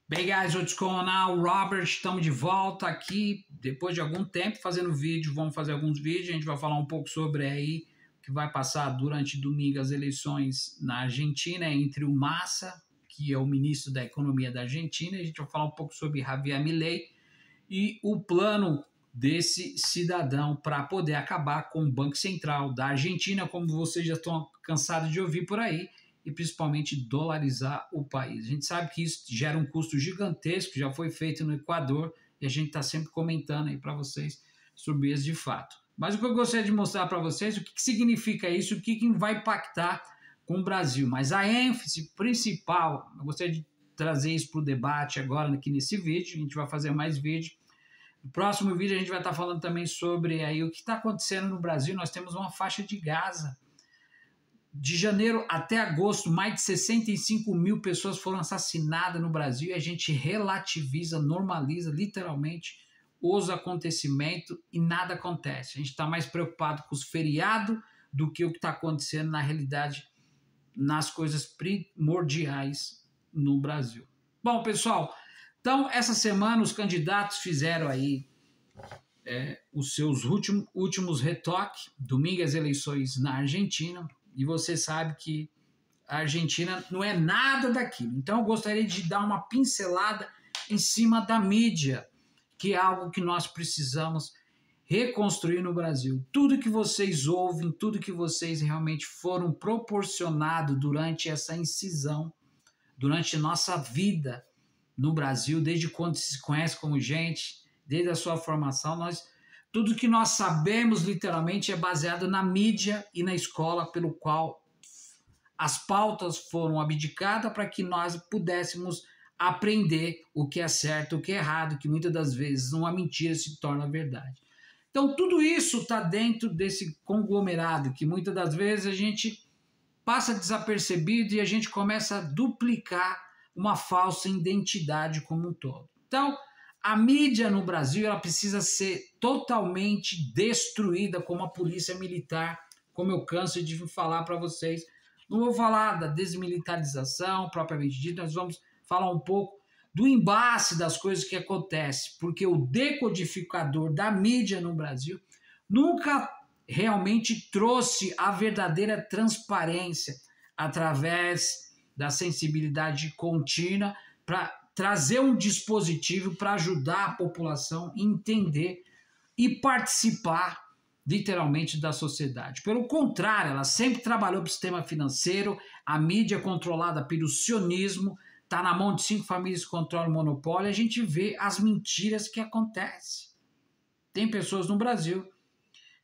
Bem, guys, what's going on? Robert, estamos de volta aqui depois de algum tempo fazendo vídeo. Vamos fazer alguns vídeos. A gente vai falar um pouco sobre aí o que vai passar durante domingo as eleições na Argentina entre o Massa, que é o ministro da Economia da Argentina. A gente vai falar um pouco sobre Javier Milei e o plano desse cidadão para poder acabar com o Banco Central da Argentina, como vocês já estão cansados de ouvir por aí, e principalmente dolarizar o país. A gente sabe que isso gera um custo gigantesco, já foi feito no Equador, e a gente está sempre comentando aí para vocês sobre isso de fato. Mas o que eu gostaria de mostrar para vocês, o que significa isso, o que vai impactar com o Brasil. Mas a ênfase principal, eu gostaria de trazer isso para o debate agora aqui nesse vídeo, a gente vai fazer mais vídeo. No próximo vídeo a gente vai estar falando também sobre aí o que está acontecendo no Brasil. Nós temos uma faixa de Gaza. De janeiro até agosto, mais de 65 mil pessoas foram assassinadas no Brasil e a gente relativiza, normaliza literalmente os acontecimentos e nada acontece. A gente está mais preocupado com os feriados do que o que está acontecendo na realidade, nas coisas primordiais no Brasil. Bom, pessoal, então essa semana os candidatos fizeram aí os seus últimos retoques, domingo as eleições na Argentina. E você sabe que a Argentina não é nada daquilo. Então eu gostaria de dar uma pincelada em cima da mídia, que é algo que nós precisamos reconstruir no Brasil. Tudo que vocês ouvem, tudo que vocês realmente foram proporcionados durante essa incisão, durante nossa vida no Brasil, desde quando se conhece como gente, desde a sua formação, tudo que nós sabemos, literalmente, é baseado na mídia e na escola, pelo qual as pautas foram abdicadas para que nós pudéssemos aprender o que é certo, o que é errado, que muitas das vezes uma mentira se torna verdade. Então, tudo isso está dentro desse conglomerado, que muitas das vezes a gente passa desapercebido e a gente começa a duplicar uma falsa identidade como um todo. Então, a mídia no Brasil ela precisa ser totalmente destruída como a polícia militar, como eu canso de falar para vocês. Não vou falar da desmilitarização propriamente dita, nós vamos falar um pouco do embate das coisas que acontecem, porque o decodificador da mídia no Brasil nunca realmente trouxe a verdadeira transparência através da sensibilidade contínua para trazer um dispositivo para ajudar a população a entender e participar literalmente da sociedade. Pelo contrário, ela sempre trabalhou para o sistema financeiro, a mídia controlada pelo sionismo, está na mão de 5 famílias que controlam o monopólio, a gente vê as mentiras que acontecem. Tem pessoas no Brasil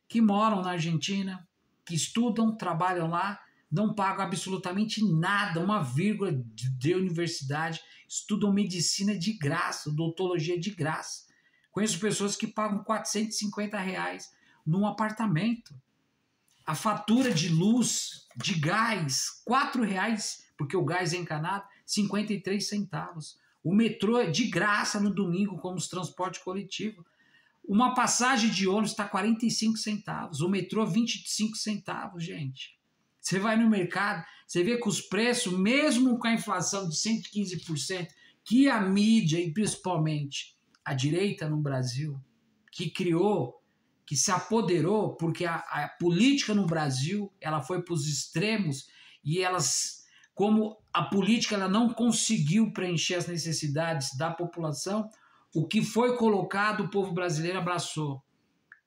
que moram na Argentina, que estudam, trabalham lá, não pagam absolutamente nada, uma vírgula de universidade, estudam medicina de graça, odontologia de graça. Conheço pessoas que pagam R$450 num apartamento. A fatura de luz, de gás, R$4, porque o gás é encanado, 53 centavos. O metrô é de graça no domingo, como os transportes coletivos. Uma passagem de ônibus está 45 centavos, o metrô 25 centavos, gente. Você vai no mercado, você vê que os preços, mesmo com a inflação de 115%, que a mídia e principalmente a direita no Brasil, que criou, que se apoderou, porque a política no Brasil ela foi para os extremos e elas, como a política ela não conseguiu preencher as necessidades da população, o que foi colocado o povo brasileiro abraçou,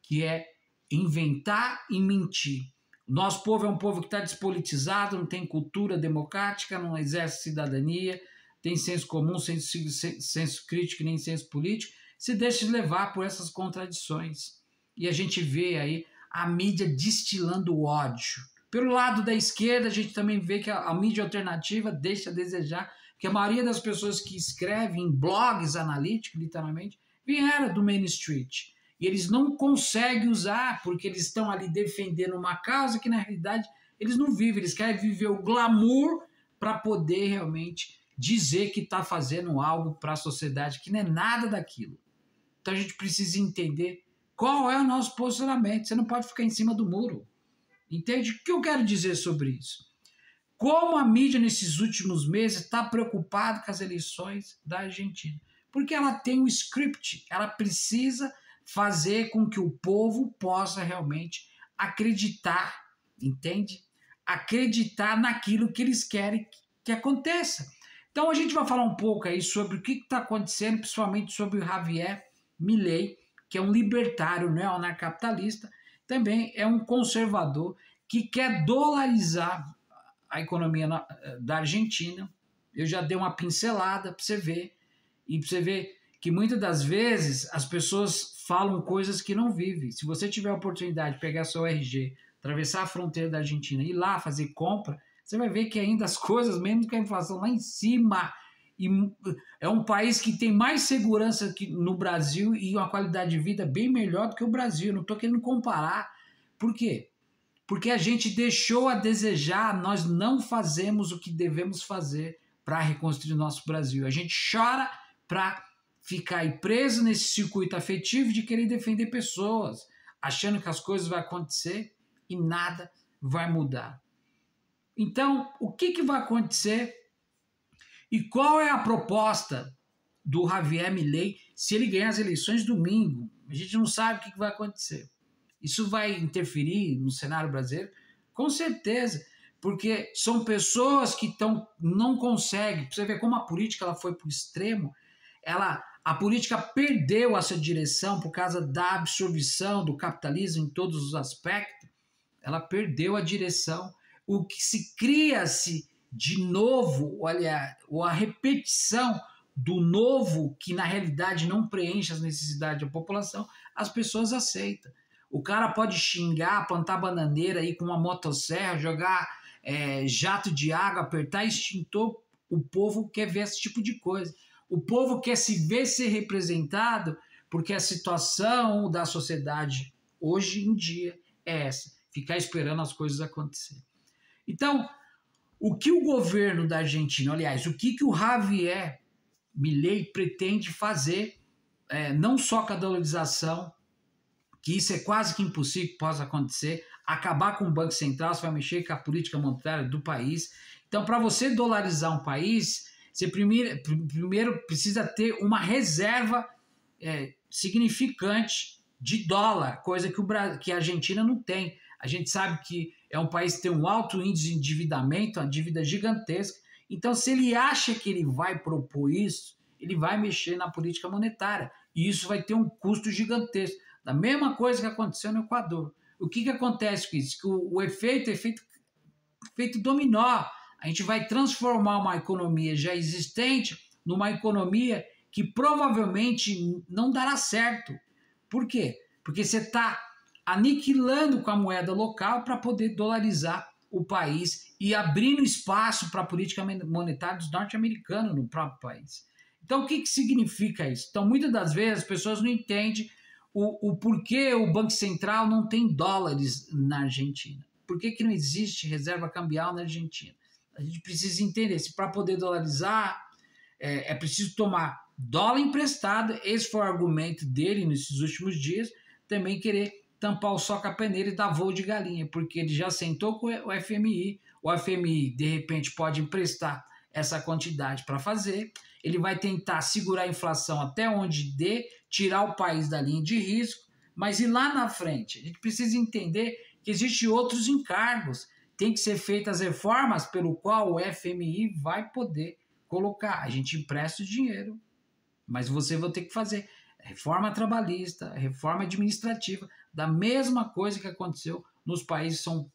que é inventar e mentir. Nosso povo é um povo que está despolitizado, não tem cultura democrática, não exerce cidadania, tem senso comum, senso crítico e nem senso político, se deixa levar por essas contradições. E a gente vê aí a mídia destilando ódio. Pelo lado da esquerda, a gente também vê que a mídia alternativa deixa a desejar, porque a maioria das pessoas que escrevem em blogs analíticos, literalmente, vieram do Main Street. E eles não conseguem usar, porque eles estão ali defendendo uma causa que, na realidade, eles não vivem. Eles querem viver o glamour para poder realmente dizer que está fazendo algo para a sociedade, que não é nada daquilo. Então a gente precisa entender qual é o nosso posicionamento. Você não pode ficar em cima do muro. Entende? O que eu quero dizer sobre isso? como a mídia nesses últimos meses está preocupada com as eleições da Argentina. Porque ela tem um script, ela precisa fazer com que o povo possa realmente acreditar, entende? Acreditar naquilo que eles querem que aconteça. Então a gente vai falar um pouco aí sobre o que está acontecendo, principalmente sobre o Javier Milei, que é um libertário neoanarcapitalista, também é um conservador que quer dolarizar a economia da Argentina. Eu já dei uma pincelada para você ver, e para você ver que muitas das vezes as pessoas falam coisas que não vivem. Se você tiver a oportunidade de pegar seu RG, atravessar a fronteira da Argentina e ir lá fazer compra, você vai ver que ainda as coisas, mesmo com a inflação lá em cima, e é um país que tem mais segurança que no Brasil e uma qualidade de vida bem melhor do que o Brasil. Não estou querendo comparar. Por quê? Porque a gente deixou a desejar, nós não fazemos o que devemos fazer para reconstruir nosso Brasil. A gente chora para ficar aí preso nesse circuito afetivo de querer defender pessoas, achando que as coisas vão acontecer e nada vai mudar. Então, o que vai acontecer e qual é a proposta do Javier Milei se ele ganhar as eleições domingo? A gente não sabe o que vai acontecer. Isso vai interferir no cenário brasileiro? Com certeza, porque são pessoas que não conseguem. Você vê como a política ela foi para o extremo, a política perdeu essa direção por causa da absorção do capitalismo em todos os aspectos. Ela perdeu a direção. O que se cria-se de novo, olha, ou a repetição do novo, que na realidade não preenche as necessidades da população, as pessoas aceitam. O cara pode xingar, plantar bananeira aí com uma motosserra, jogar jato de água, apertar extintor. O povo quer ver esse tipo de coisa. O povo quer se ver ser representado porque a situação da sociedade hoje em dia é essa. Ficar esperando as coisas acontecerem. Então, o que o governo da Argentina, aliás, o que o Javier Milei pretende fazer, não só com a dolarização, que isso é quase que impossível que possa acontecer, acabar com o Banco Central, você vai mexer com a política monetária do país. Então, para você dolarizar um país, você primeiro precisa ter uma reserva significante de dólar, coisa que a Argentina não tem. A gente sabe que é um país que tem um alto índice de endividamento, uma dívida gigantesca. Então, se ele acha que ele vai propor isso, ele vai mexer na política monetária. E isso vai ter um custo gigantesco. Da mesma coisa que aconteceu no Equador. O que acontece com isso? Que o efeito é efeito dominó. A gente vai transformar uma economia já existente numa economia que provavelmente não dará certo. Por quê? Porque você está aniquilando com a moeda local para poder dolarizar o país e abrindo espaço para a política monetária dos norte-americanos no próprio país. Então, o que significa isso? Então, muitas das vezes as pessoas não entendem o porquê o Banco Central não tem dólares na Argentina. Por que não existe reserva cambial na Argentina? A gente precisa entender, se para poder dolarizar é preciso tomar dólar emprestado, esse foi o argumento dele nesses últimos dias, também querer tampar o sol com a peneira e dar voo de galinha, porque ele já sentou com o FMI de repente pode emprestar essa quantidade para fazer, ele vai tentar segurar a inflação até onde dê, tirar o país da linha de risco, mas e lá na frente? A gente precisa entender que existem outros encargos, tem que ser feitas reformas pelo qual o FMI vai poder colocar. A gente empresta o dinheiro, mas você vai ter que fazer reforma trabalhista, reforma administrativa, da mesma coisa que aconteceu nos países que são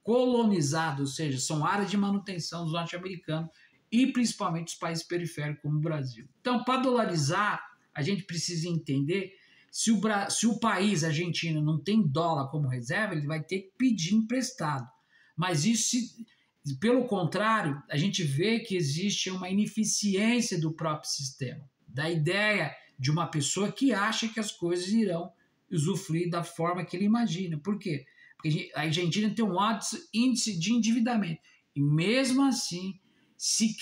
colonizados, ou seja, são áreas de manutenção dos norte-americanos e principalmente os países periféricos como o Brasil. Então, para dolarizar, a gente precisa entender se o país argentino não tem dólar como reserva, ele vai ter que pedir emprestado. Mas isso, pelo contrário, a gente vê que existe uma ineficiência do próprio sistema, da ideia de uma pessoa que acha que as coisas irão usufruir da forma que ele imagina. Por quê? Porque a Argentina tem um alto índice de endividamento. E mesmo assim, se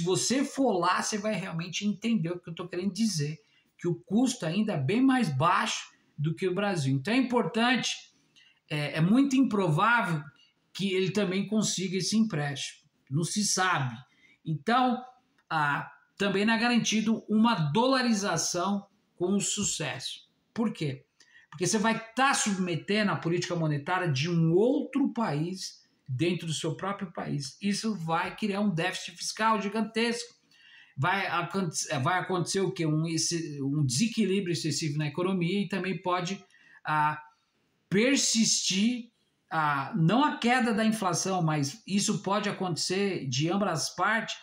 você for lá, você vai realmente entender o que eu estou querendo dizer, que o custo ainda é bem mais baixo do que o Brasil. Então é importante, é muito improvável que ele também consiga esse empréstimo. não se sabe. Então, também não é garantido uma dolarização com sucesso. Por quê? Porque você vai estar submetendo a política monetária de um outro país dentro do seu próprio país. Isso vai criar um déficit fiscal gigantesco. Vai acontecer o quê? Um desequilíbrio excessivo na economia e também pode persistir, não a queda da inflação, mas isso pode acontecer de ambas as partes,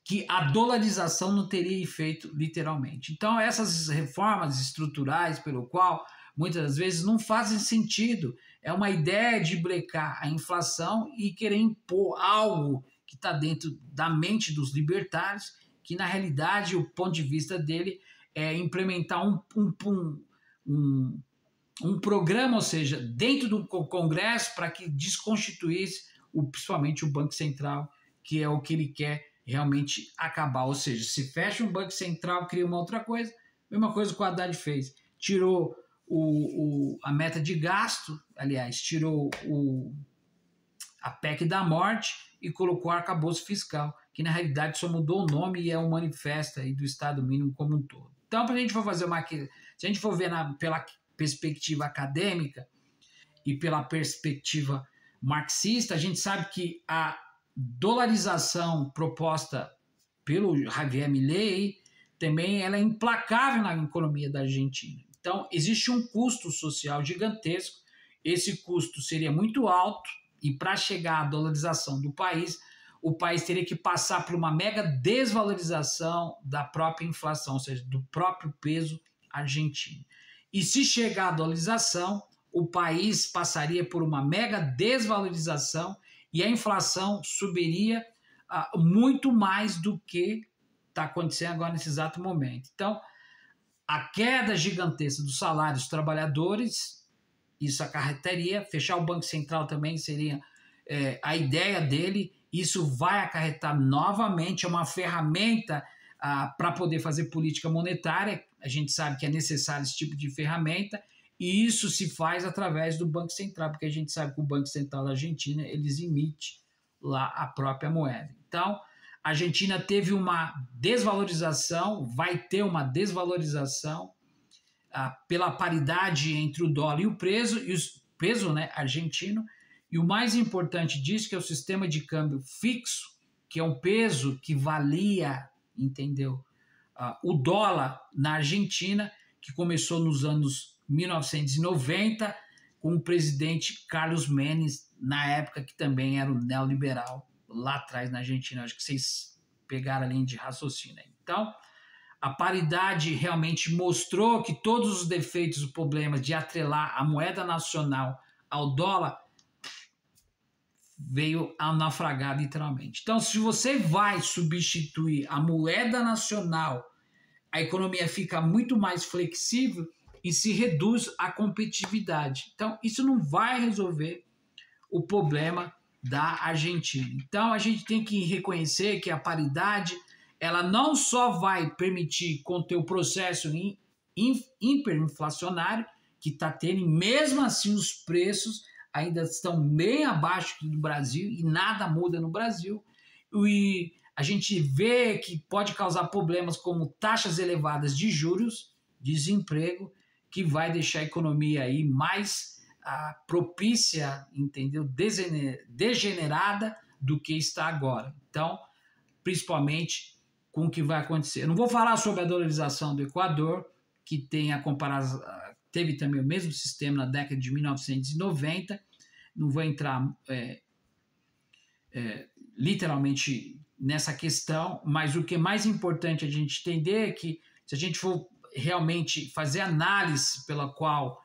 que a dolarização não teria efeito literalmente. Então, essas reformas estruturais, pelo qual muitas das vezes não fazem sentido, é uma ideia de brecar a inflação e querer impor algo que está dentro da mente dos libertários, que na realidade o ponto de vista dele é implementar um programa, ou seja, dentro do Congresso para que desconstituísse principalmente o Banco Central, que é o que ele quer realmente acabar. Ou seja, se fecha um Banco Central, cria uma outra coisa, mesma coisa que o Haddad fez. Tirou a meta de gasto, aliás, tirou a PEC da morte e colocou o arcabouço fiscal, que na realidade só mudou o nome e é um manifesto aí do Estado mínimo como um todo. Então, se a gente for ver pela perspectiva acadêmica e pela perspectiva marxista, a gente sabe que a dolarização proposta pelo Javier Milei também ela é implacável na economia da Argentina. Então, existe um custo social gigantesco, esse custo seria muito alto e para chegar à dolarização do país, o país teria que passar por uma mega desvalorização da própria inflação, ou seja, do próprio peso argentino. E se chegar à dolarização, o país passaria por uma mega desvalorização e a inflação subiria muito mais do que está acontecendo agora nesse exato momento. Então, a queda gigantesca dos salários dos trabalhadores, isso acarretaria, fechar o Banco Central também seria a ideia dele, isso vai acarretar novamente, é uma ferramenta para poder fazer política monetária, a gente sabe que é necessário esse tipo de ferramenta, e isso se faz através do Banco Central, porque a gente sabe que o Banco Central da Argentina, eles emitem lá a própria moeda. Então, a Argentina teve uma desvalorização, vai ter uma desvalorização pela paridade entre o dólar e o peso argentino, e o mais importante disso que é o sistema de câmbio fixo, que é um peso que valia, entendeu? O dólar na Argentina, que começou nos anos 1990, com o presidente Carlos Menem, na época que também era o neoliberal, lá atrás na Argentina. Acho que vocês pegaram a linha de raciocínio. Então, a paridade realmente mostrou que todos os defeitos, os problemas de atrelar a moeda nacional ao dólar veio a naufragar literalmente. Então, se você vai substituir a moeda nacional, a economia fica muito mais flexível e se reduz a competitividade. Então, isso não vai resolver o problema da Argentina. Então, a gente tem que reconhecer que a paridade, ela não só vai permitir conter o processo hiperinflacionário que está tendo, e mesmo assim os preços ainda estão bem abaixo do Brasil e nada muda no Brasil. E a gente vê que pode causar problemas como taxas elevadas de juros, desemprego, que vai deixar a economia aí mais propícia, entendeu? Degenerada do que está agora. Então, principalmente com o que vai acontecer. Eu não vou falar sobre a dolarização do Equador, que tem teve também o mesmo sistema na década de 1990. Não vou entrar literalmente nessa questão, mas o que é mais importante a gente entender é que se a gente for realmente fazer análise pela qual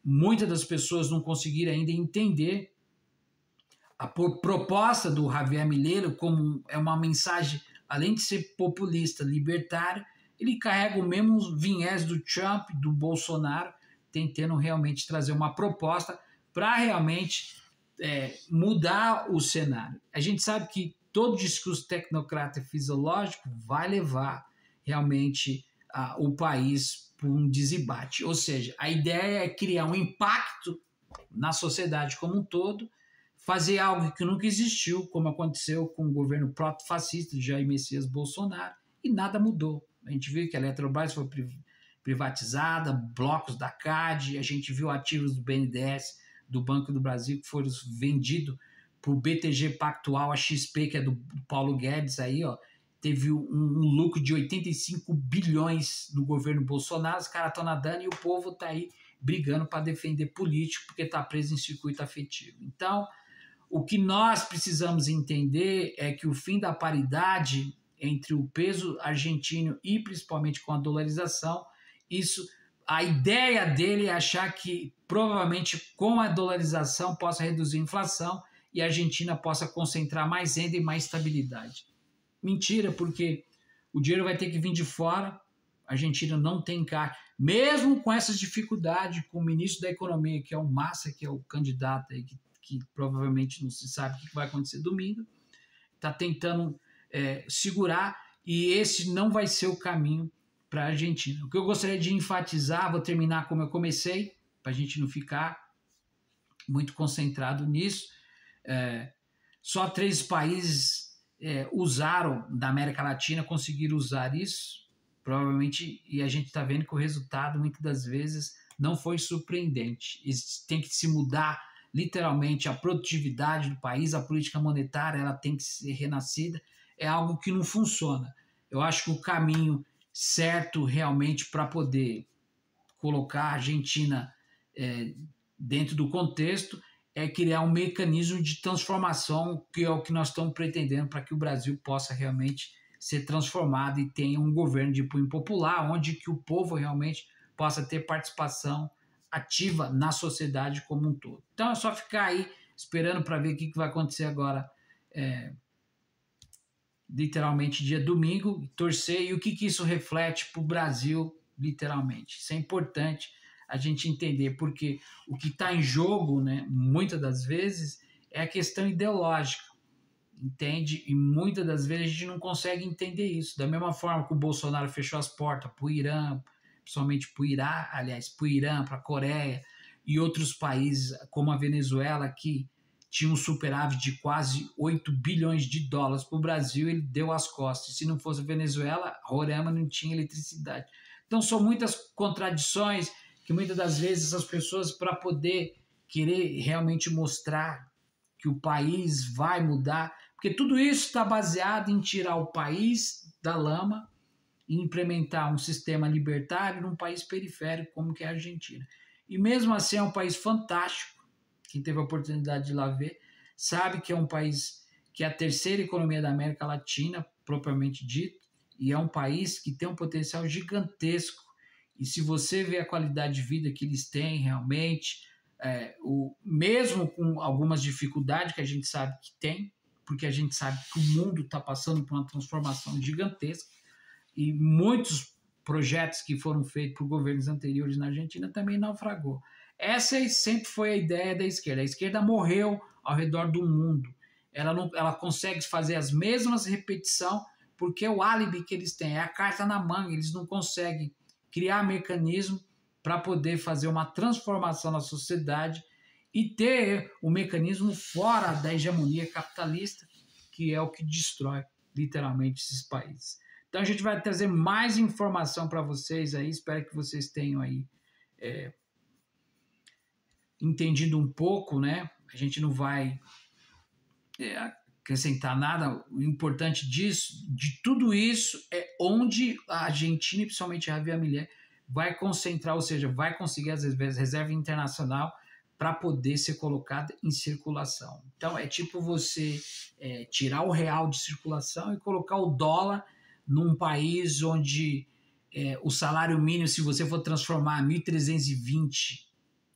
muitas das pessoas não conseguiram ainda entender a proposta do Javier Milei, como é uma mensagem, além de ser populista, libertário, ele carrega o mesmo viés do Trump, do Bolsonaro, tentando realmente trazer uma proposta para realmente mudar o cenário. A gente sabe que todo discurso tecnocrata e fisiológico vai levar realmente o país para um desembate. Ou seja, a ideia é criar um impacto na sociedade como um todo, fazer algo que nunca existiu, como aconteceu com o governo proto-fascista de Jair Messias Bolsonaro, e nada mudou. A gente viu que a Eletrobras foi privatizada, blocos da CAD, a gente viu ativos do BNDES, do Banco do Brasil, que foram vendidos para o BTG Pactual, a XP, que é do Paulo Guedes, aí, ó, teve um lucro de 85 bilhões no governo Bolsonaro, os caras estão nadando e o povo está aí brigando para defender político porque está preso em circuito afetivo. Então, o que nós precisamos entender é que o fim da paridade entre o peso argentino e principalmente com a dolarização, a ideia dele é achar que provavelmente com a dolarização possa reduzir a inflação e a Argentina possa concentrar mais renda e mais estabilidade. Mentira, porque o dinheiro vai ter que vir de fora, a Argentina não tem caixa, mesmo com essas dificuldades, com o ministro da Economia, que é o Massa, que é o candidato aí, que provavelmente não se sabe o que vai acontecer domingo, está tentando segurar, e esse não vai ser o caminho para a Argentina. O que eu gostaria de enfatizar, vou terminar como eu comecei, para a gente não ficar muito concentrado nisso, só 3 países usaram, da América Latina, conseguiram usar isso, provavelmente, e a gente está vendo que o resultado, muitas das vezes, não foi surpreendente. Tem que se mudar, literalmente, a produtividade do país, a política monetária, ela tem que ser renascida, é algo que não funciona. Eu acho que o caminho certo, realmente, para poder colocar a Argentina dentro do contexto, é criar um mecanismo de transformação, que é o que nós estamos pretendendo para que o Brasil possa realmente ser transformado e tenha um governo de punho popular, onde que o povo realmente possa ter participação ativa na sociedade como um todo. Então é só ficar aí esperando para ver o que vai acontecer agora, literalmente dia domingo, torcer, e o que isso reflete para o Brasil, literalmente. Isso é importante a gente entender, porque o que está em jogo, né, muitas das vezes, é a questão ideológica, entende? E muitas das vezes a gente não consegue entender isso. Da mesma forma que o Bolsonaro fechou as portas para o Irã, principalmente para o Irã, para a Coreia e outros países, como a Venezuela, que tinha um superávit de quase 8 bilhões de dólares para o Brasil, ele deu as costas. Se não fosse a Venezuela, Roraima não tinha eletricidade. Então são muitas contradições que muitas das vezes as pessoas, para poder querer realmente mostrar que o país vai mudar, porque tudo isso está baseado em tirar o país da lama e implementar um sistema libertário num país periférico como que é a Argentina. E mesmo assim é um país fantástico. Quem teve a oportunidade de ir lá ver sabe que é um país que é a terceira economia da América Latina, propriamente dito, e é um país que tem um potencial gigantesco. E se você vê a qualidade de vida que eles têm realmente, mesmo com algumas dificuldades que a gente sabe que tem, porque a gente sabe que o mundo está passando por uma transformação gigantesca, e muitos projetos que foram feitos por governos anteriores na Argentina também naufragou. Essa sempre foi a ideia da esquerda. A esquerda morreu ao redor do mundo. Ela consegue fazer as mesmas repetições porque é o álibi que eles têm, é a carta na manga, eles não conseguem criar mecanismo para poder fazer uma transformação na sociedade e ter o mecanismo fora da hegemonia capitalista, que é o que destrói literalmente esses países. Então a gente vai trazer mais informação para vocês aí, espero que vocês tenham aí entendido um pouco, né? A gente não vai acrescentar nada. O importante de tudo isso é onde a Argentina, e principalmente a Javier Milei, vai concentrar, ou seja, vai conseguir as reservas internacional para poder ser colocada em circulação. Então é tipo você tirar o real de circulação e colocar o dólar num país onde o salário mínimo, se você for transformar 1.320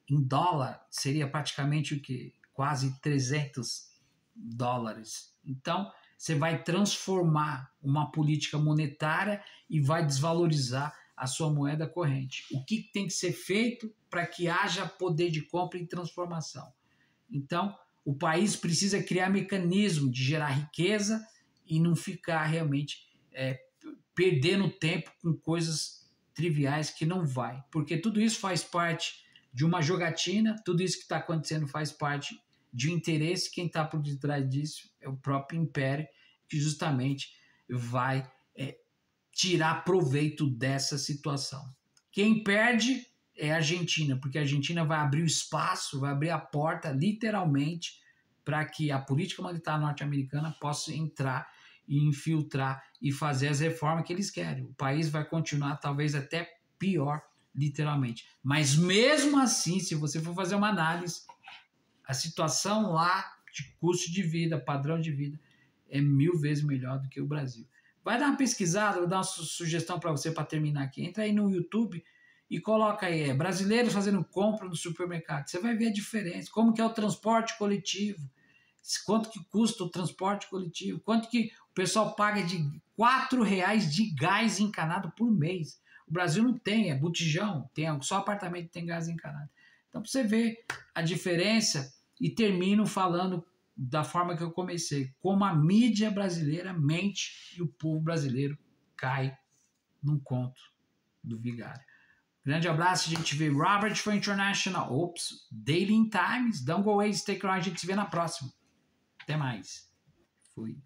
em dólar, seria praticamente o quê? Quase 300 dólares. Então, você vai transformar uma política monetária e vai desvalorizar a sua moeda corrente. O que tem que ser feito para que haja poder de compra e transformação? Então, o país precisa criar mecanismo de gerar riqueza e não ficar realmente perdendo tempo com coisas triviais que não vai. Porque tudo isso faz parte de uma jogatina, tudo isso que está acontecendo faz parte de interesse. Quem está por detrás disso é o próprio império, que justamente vai tirar proveito dessa situação. Quem perde é a Argentina, porque a Argentina vai abrir o espaço, vai abrir a porta, literalmente, para que a política monetária norte-americana possa entrar e infiltrar e fazer as reformas que eles querem. O país vai continuar talvez até pior, literalmente. Mas mesmo assim, se você for fazer uma análise, a situação lá de custo de vida, padrão de vida, é 1000 vezes melhor do que o Brasil. Vai dar uma pesquisada, vou dar uma sugestão para você para terminar aqui. Entra aí no YouTube e coloca aí, brasileiros fazendo compra no supermercado. Você vai ver a diferença, como que é o transporte coletivo, quanto que custa o transporte coletivo, quanto que o pessoal paga de R$4 de gás encanado por mês. O Brasil não tem, é botijão, tem só apartamento que tem gás encanado. Então, para você ver a diferença, e termino falando da forma que eu comecei, como a mídia brasileira mente e o povo brasileiro cai num conto do vigário. Grande abraço, a gente vê Robert for International, Daily Times, Don't Go Away, Stay Around, a gente se vê na próxima. Até mais. Fui.